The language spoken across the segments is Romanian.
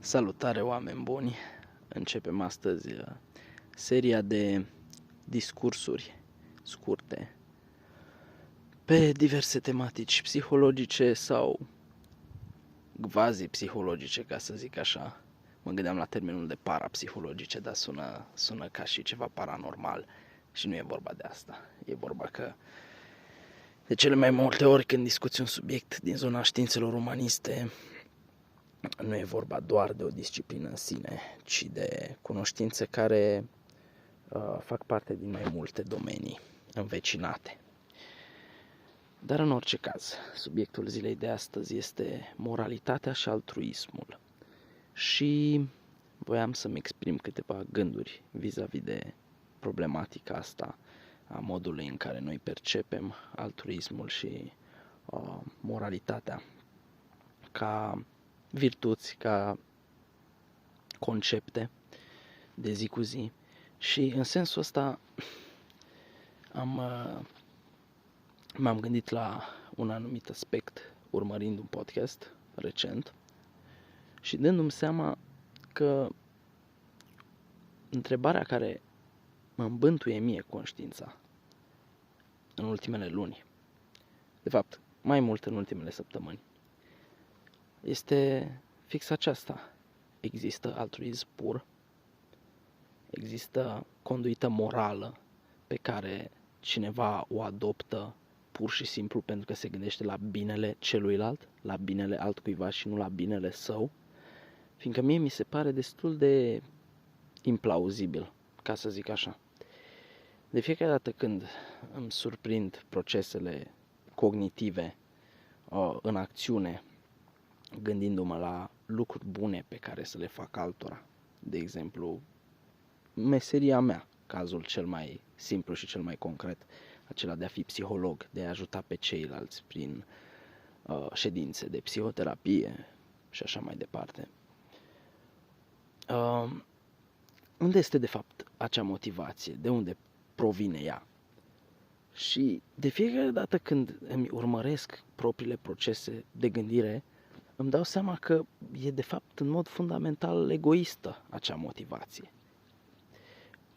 Salutare, oameni buni! Începem astăzi seria de discursuri scurte pe diverse tematici psihologice sau quasi-psihologice, ca să zic așa. Mă gândeam la termenul de parapsihologice, dar sună ca și ceva paranormal și nu e vorba de asta. E vorba că de cele mai multe ori când discuți un subiect din zona științelor umaniste, nu e vorba doar de o disciplină în sine, ci de cunoștințe care fac parte din mai multe domenii învecinate. Dar în orice caz, subiectul zilei de astăzi este moralitatea și altruismul. Și voiam să-mi exprim câteva gânduri vis-a-vis de problematica asta, a modului în care noi percepem altruismul și moralitatea ca virtuți, ca concepte de zi cu zi. Și în sensul ăsta m-am gândit la un anumit aspect urmărind un podcast recent și dându-mi seama că întrebarea care mă îmbântuie mie conștiința în ultimele luni, de fapt mai mult în ultimele săptămâni, este fix aceasta. Există altruism pur? Există conduită morală pe care cineva o adoptă pur și simplu pentru că se gândește la binele celuilalt, la binele altcuiva și nu la binele său? Fiindcă mie mi se pare destul de implauzibil, ca să zic așa. De fiecare dată când îmi surprind procesele cognitive în acțiune, gândindu-mă la lucruri bune pe care să le fac altora, de exemplu, meseria mea, cazul cel mai simplu și cel mai concret, acela de a fi psiholog, de a ajuta pe ceilalți prin ședințe de psihoterapie și așa mai departe. Unde este de fapt acea motivație? De unde provine ea? Și de fiecare dată când îmi urmăresc propriile procese de gândire, îmi dau seama că e de fapt în mod fundamental egoistă acea motivație.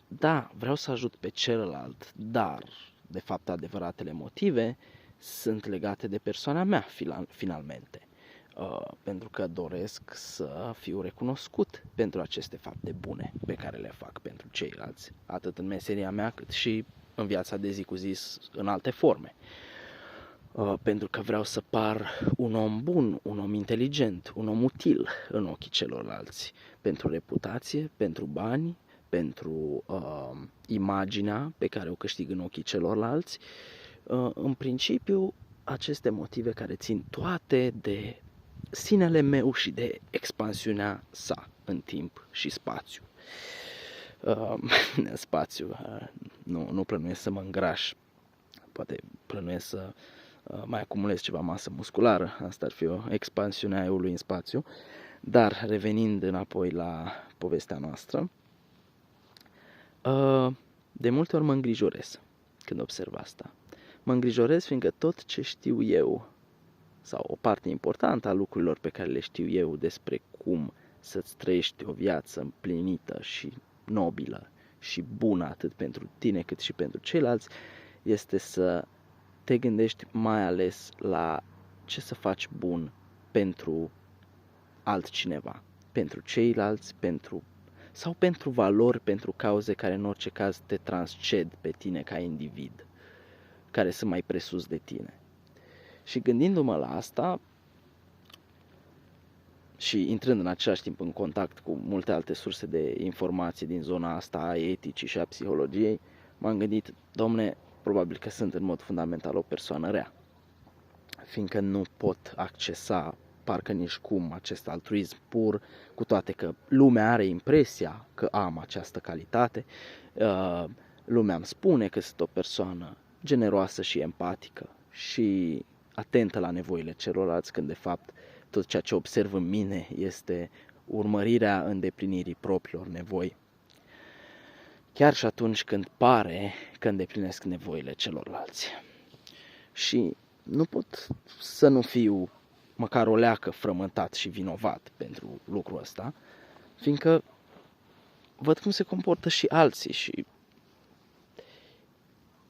Da, vreau să ajut pe celălalt, dar de fapt adevăratele motive sunt legate de persoana mea finalmente. Pentru că doresc să fiu recunoscut pentru aceste fapte bune pe care le fac pentru ceilalți, atât în meseria mea cât și în viața de zi cu zi în alte forme. Pentru că vreau să par un om bun, un om inteligent, un om util în ochii celorlalți, pentru reputație, pentru bani, pentru imaginea pe care o câștig în ochii celorlalți. În principiu, aceste motive care țin toate de sinele meu și de expansiunea sa în timp și spațiu. Nu plănuiesc să mă îngraș, poate plănuiesc să mai acumulez ceva masă musculară, asta ar fi o expansiune a eului în spațiu, dar revenind înapoi la povestea noastră, de multe ori mă îngrijorez când observ asta. Mă îngrijorez fiindcă tot ce știu eu, sau o parte importantă a lucrurilor pe care le știu eu despre cum să-ți trăiești o viață împlinită și nobilă și bună atât pentru tine cât și pentru ceilalți, este să te gândești mai ales la ce să faci bun pentru altcineva, pentru ceilalți, sau pentru valori, pentru cauze care în orice caz te transced pe tine ca individ, care sunt mai presus de tine. Și gândindu-mă la asta și intrând în același timp în contact cu multe alte surse de informații din zona asta a eticii și a psihologiei, m-am gândit, domne, probabil că sunt în mod fundamental o persoană rea, fiindcă nu pot accesa parcă nici cum acest altruism pur, cu toate că lumea are impresia că am această calitate, lumea îmi spune că sunt o persoană generoasă și empatică și atentă la nevoile celorlalți, când de fapt tot ceea ce observ în mine este urmărirea îndeplinirii propriilor nevoi, chiar și atunci când pare că îndeplinesc nevoile celorlalți. Și nu pot să nu fiu măcar o leacă frământat și vinovat pentru lucrul ăsta, fiindcă văd cum se comportă și alții și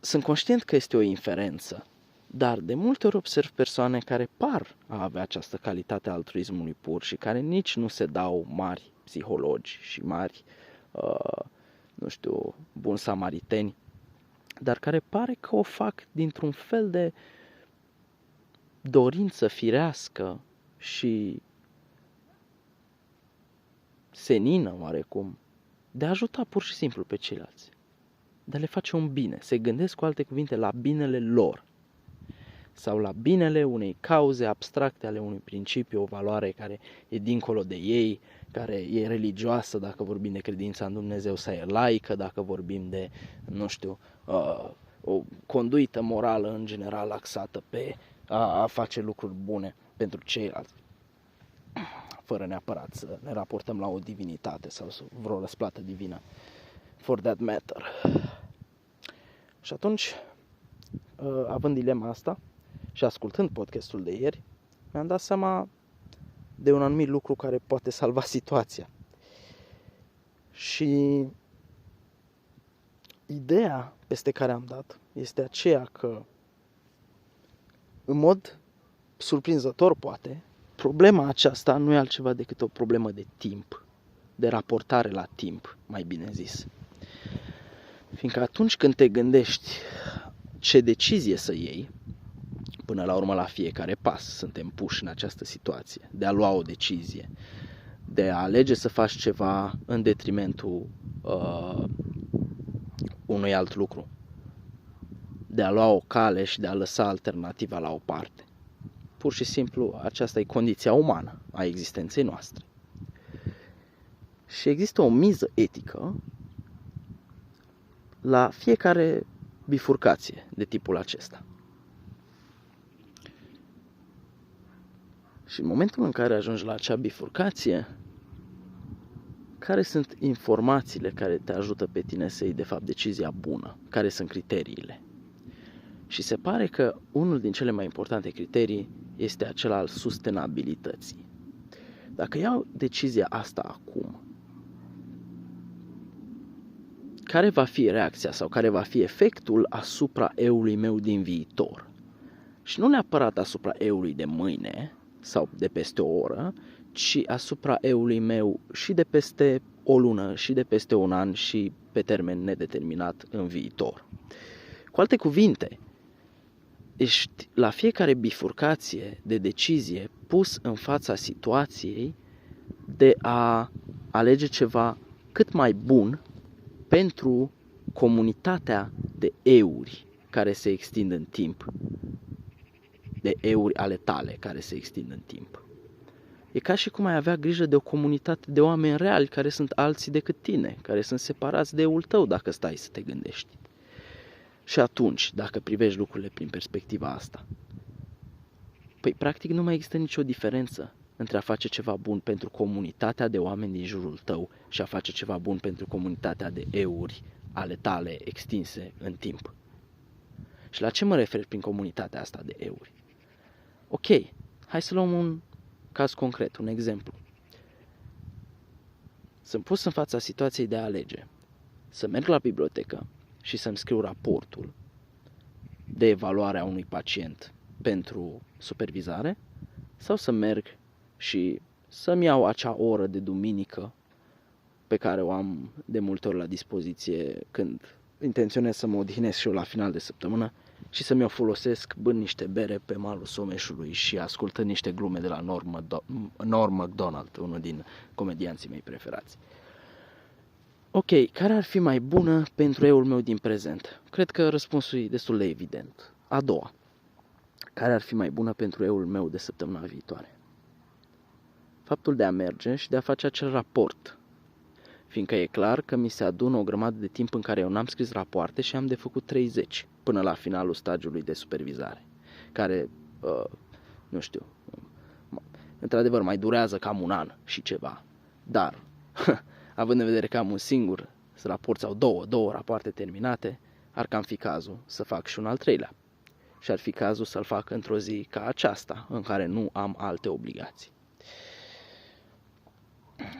sunt conștient că este o inferență, dar de multe ori observ persoane care par a avea această calitate a altruismului pur și care nici nu se dau mari psihologi și mari, buni samariteni, dar care pare că o fac dintr-un fel de dorință firească și senină oarecum de a ajuta pur și simplu pe ceilalți, de a le face un bine. Se gândesc, cu alte cuvinte, la binele lor sau la binele unei cauze abstracte ale unui principiu, o valoare care e dincolo de ei, care e religioasă, dacă vorbim de credința în Dumnezeu, sau e laică, dacă vorbim de, o conduită morală în general axată pe a face lucruri bune pentru ceilalți, fără neapărat să ne raportăm la o divinitate sau vreo răsplată divină, for that matter. Și atunci, având dilema asta și ascultând podcastul de ieri, mi-am dat seama de un anumit lucru care poate salva situația. Și ideea peste care am dat este aceea că, în mod surprinzător poate, problema aceasta nu e altceva decât o problemă de timp, de raportare la timp, mai bine zis. Fiindcă atunci când te gândești ce decizie să iei, până la urmă la fiecare pas suntem puși în această situație, de a lua o decizie, de a alege să faci ceva în detrimentul unui alt lucru, de a lua o cale și de a lăsa alternativa la o parte. Pur și simplu, aceasta e condiția umană a existenței noastre. Și există o miză etică la fiecare bifurcație de tipul acesta. Și în momentul în care ajungi la acea bifurcație, care sunt informațiile care te ajută pe tine să iei de fapt decizia bună? Care sunt criteriile? Și se pare că unul din cele mai importante criterii este acela al sustenabilității. Dacă iau decizia asta acum, care va fi reacția sau care va fi efectul asupra eului meu din viitor? Și nu neapărat asupra eului de mâine sau de peste o oră, ci asupra eului meu și de peste o lună, și de peste un an, și pe termen nedeterminat în viitor. Cu alte cuvinte, ești la fiecare bifurcație de decizie pus în fața situației de a alege ceva cât mai bun pentru comunitatea de euri care se extind în timp, de euri ale tale care se extind în timp. E ca și cum ai avea grijă de o comunitate de oameni reali care sunt alții decât tine, care sunt separați de eul tău dacă stai să te gândești. Și atunci, dacă privești lucrurile prin perspectiva asta, păi practic nu mai există nicio diferență între a face ceva bun pentru comunitatea de oameni din jurul tău și a face ceva bun pentru comunitatea de euri ale tale extinse în timp. Și la ce mă refer prin comunitatea asta de euri? Ok, hai să luăm un caz concret, un exemplu. Sunt pus în fața situației de a alege să merg la bibliotecă și să-mi scriu raportul de evaluare a unui pacient pentru supervizare sau să merg și să-mi iau acea oră de duminică pe care o am de multe ori la dispoziție când intenționez să mă odihnesc și eu la final de săptămână și să mi-o folosesc bând niște bere pe malul Someșului și ascultând niște glume de la Norm Macdonald, unul din comedianții mei preferați. Ok, care ar fi mai bună pentru eul meu din prezent? Cred că răspunsul e destul de evident. A doua. Care ar fi mai bună pentru eul meu de săptămâna viitoare? Faptul de a merge și de a face acel raport. Fiindcă e clar că mi se adună o grămadă de timp în care eu n-am scris rapoarte și am de făcut 30 până la finalul stagiului de supervizare. Care, într-adevăr mai durează cam un an și ceva. Dar, având în vedere că am un singur raport sau două rapoarte terminate, ar cam fi cazul să fac și un al treilea. și ar fi cazul să-l fac într-o zi ca aceasta, în care nu am alte obligații.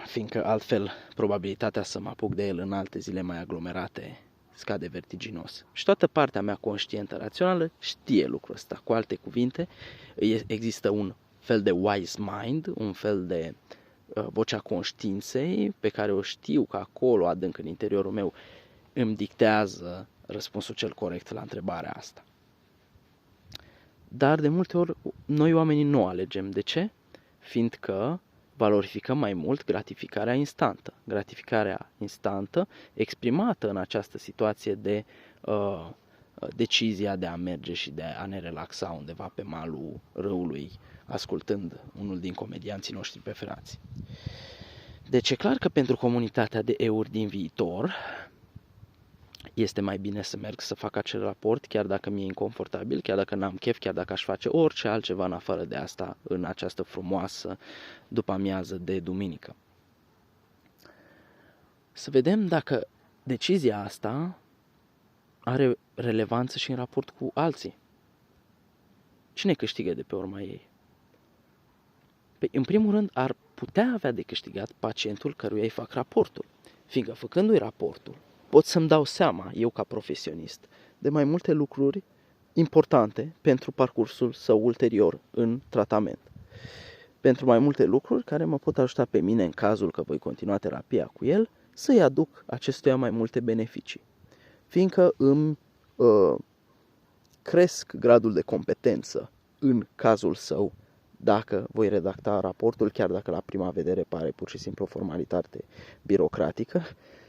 Fiindcă altfel probabilitatea să mă apuc de el în alte zile mai aglomerate scade vertiginos. Și toată partea mea conștientă, rațională, știe lucrul ăsta. Cu alte cuvinte, există un fel de wise mind, un fel de vocea conștiinței pe care o știu că acolo, adânc în interiorul meu, îmi dictează răspunsul cel corect la întrebarea asta. Dar de multe ori noi oamenii nu alegem. De ce? Fiindcă valorificăm mai mult gratificarea instantă. Gratificarea instantă exprimată în această situație de decizia de a merge și de a ne relaxa undeva pe malul râului, ascultând unul din comedianții noștri preferați. Deci e clar că pentru comunitatea de euri din viitor este mai bine să merg să fac acel raport, chiar dacă mi-e inconfortabil, chiar dacă n-am chef, chiar dacă aș face orice altceva în afară de asta în această frumoasă după-amiază de duminică. Să vedem dacă decizia asta are relevanță și în raport cu alții. Cine câștigă de pe urma ei? Păi, în primul rând, ar putea avea de câștigat pacientul căruia îi fac raportul, fiindcă făcându-i raportul, pot să-mi dau seama, eu ca profesionist, de mai multe lucruri importante pentru parcursul său ulterior în tratament. Pentru mai multe lucruri care mă pot ajuta pe mine în cazul că voi continua terapia cu el, să-i aduc acestuia mai multe beneficii. Fiindcă îmi cresc gradul de competență în cazul său dacă voi redacta raportul, chiar dacă la prima vedere pare pur și simplu o formalitate birocratică.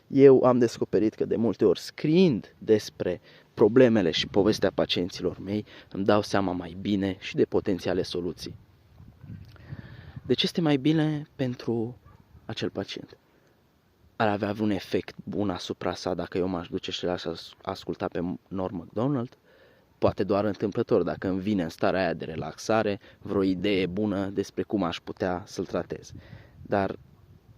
Eu am descoperit că de multe ori, scriind despre problemele și povestea pacienților mei, îmi dau seama mai bine și de potențiale soluții. Deci este mai bine pentru acel pacient. Ar avea un efect bun asupra sa dacă eu m-aș duce și l-aș asculta pe Norm Macdonald? Poate doar întâmplător, dacă îmi vine în starea aia de relaxare vreo idee bună despre cum aș putea să-l tratez. Dar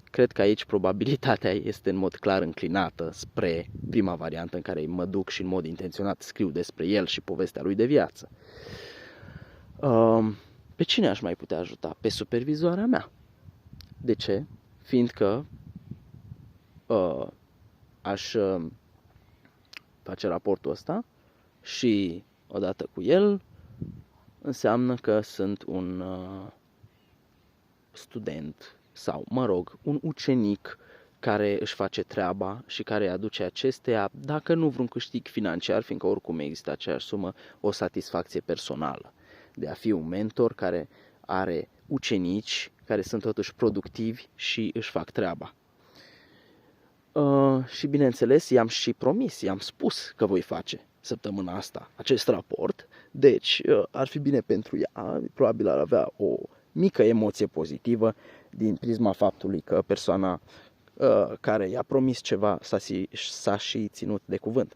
cred că aici probabilitatea este în mod clar înclinată spre prima variantă în care mă duc și în mod intenționat scriu despre el și povestea lui de viață. Pe cine aș mai putea ajuta? Pe supervizoarea mea. De ce? Fiindcă aș face raportul ăsta și odată cu el înseamnă că sunt un student sau, un ucenic care își face treaba și care îi aduce acesteia, dacă nu vreun câștig financiar, fiindcă oricum există aceeași sumă, o satisfacție personală de a fi un mentor care are ucenici care sunt totuși productivi și își fac treaba. Și bineînțeles, i-am și promis, i-am spus că voi face săptămâna asta acest raport, deci ar fi bine pentru ea, probabil ar avea o mică emoție pozitivă din prisma faptului că persoana care i-a promis ceva s-a și ținut de cuvânt.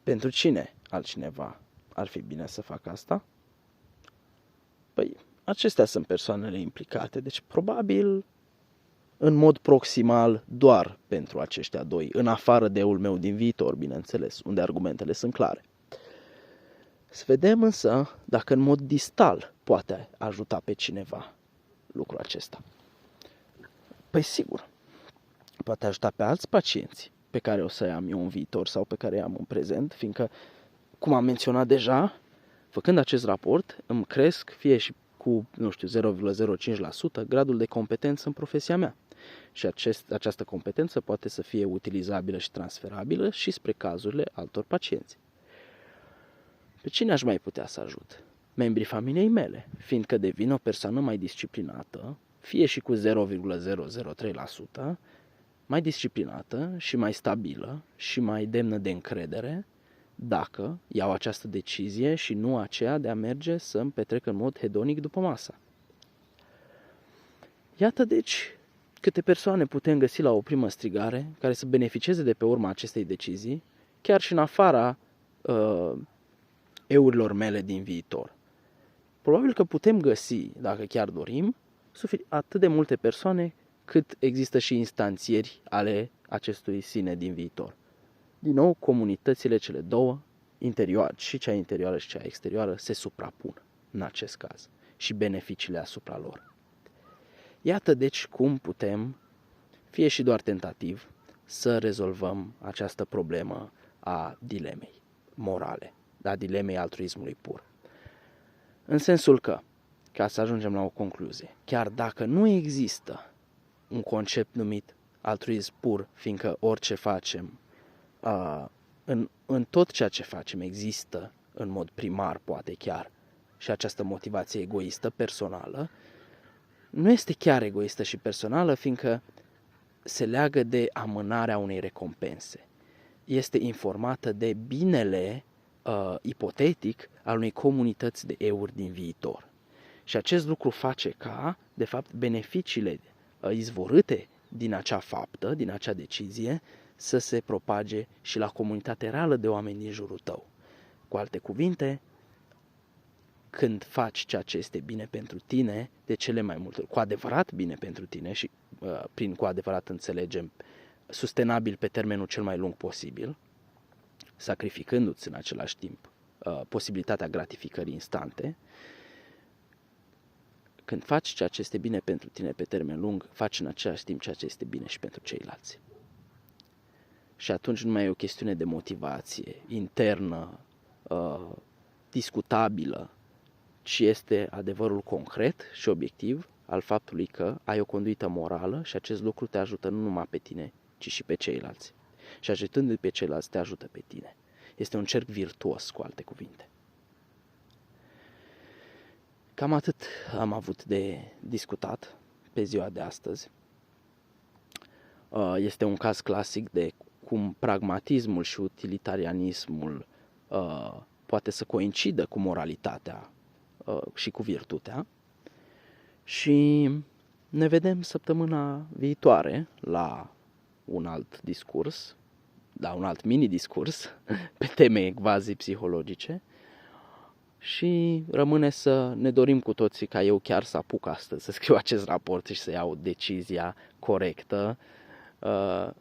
Pentru cine altcineva ar fi bine să facă asta? Păi, acestea sunt persoanele implicate, deci probabil în mod proximal doar pentru aceștia doi, în afară de eul meu din viitor, bineînțeles, unde argumentele sunt clare. Să vedem însă dacă în mod distal poate ajuta pe cineva lucrul acesta. Păi sigur, poate ajuta pe alți pacienți pe care o să am eu în viitor sau pe care i-am în prezent, fiindcă, cum am menționat deja, făcând acest raport, îmi cresc fie și cu, 0,05% gradul de competență în profesia mea. Și această competență poate să fie utilizabilă și transferabilă și spre cazurile altor pacienți. Pe cine aș mai putea să ajut? Membrii familiei mele, fiindcă devin o persoană mai disciplinată, fie și cu 0,003%, mai disciplinată și mai stabilă și mai demnă de încredere dacă iau această decizie și nu aceea de a merge să-mi petrec în mod hedonic după masa. Iată deci câte persoane putem găsi la o primă strigare care să beneficieze de pe urma acestei decizii, chiar și în afara eurilor mele din viitor. Probabil că putem găsi, dacă chiar dorim, atât de multe persoane cât există și instanțieri ale acestui sine din viitor. Din nou, comunitățile cele două și cea interioară și cea exterioară se suprapun în acest caz și beneficiile asupra lor. Iată deci cum putem, fie și doar tentativ, să rezolvăm această problemă a dilemei morale, a dilemei altruismului pur. În sensul că, ca să ajungem la o concluzie, chiar dacă nu există un concept numit altruism pur, fiindcă orice facem, în tot ceea ce facem există în mod primar, poate chiar, și această motivație egoistă, personală, nu este chiar egoistă și personală, fiindcă se leagă de amânarea unei recompense. Este informată de binele ipotetic al unei comunități de euri din viitor. Și acest lucru face ca, de fapt, beneficiile izvorâte din acea faptă, din acea decizie, să se propage și la comunitatea reală de oameni din jurul tău. Cu alte cuvinte, când faci ceea ce este bine pentru tine, de cele mai multe ori, cu adevărat bine pentru tine și prin cu adevărat înțelegem sustenabil pe termenul cel mai lung posibil, sacrificându-ți în același timp posibilitatea gratificării instante, când faci ceea ce este bine pentru tine pe termen lung, faci în același timp ceea ce este bine și pentru ceilalți. Și atunci nu mai e o chestiune de motivație internă, discutabilă, ci este adevărul concret și obiectiv al faptului că ai o conduită morală și acest lucru te ajută nu numai pe tine, ci și pe ceilalți. Și ajutându-i pe ceilalți, te ajută pe tine. Este un cerc virtuos, cu alte cuvinte. Cam atât am avut de discutat pe ziua de astăzi. Este un caz clasic de cum pragmatismul și utilitarianismul poate să coincidă cu moralitatea și cu virtutea. Și ne vedem săptămâna viitoare la un alt discurs, la un alt mini-discurs pe teme quasi-psihologice și rămâne să ne dorim cu toții ca eu chiar să apuc astăzi să scriu acest raport și să iau decizia corectă,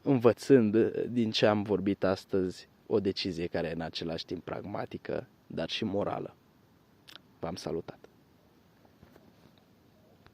învățând din ce am vorbit astăzi o decizie care e în același timp pragmatică, dar și morală. V-am salutat!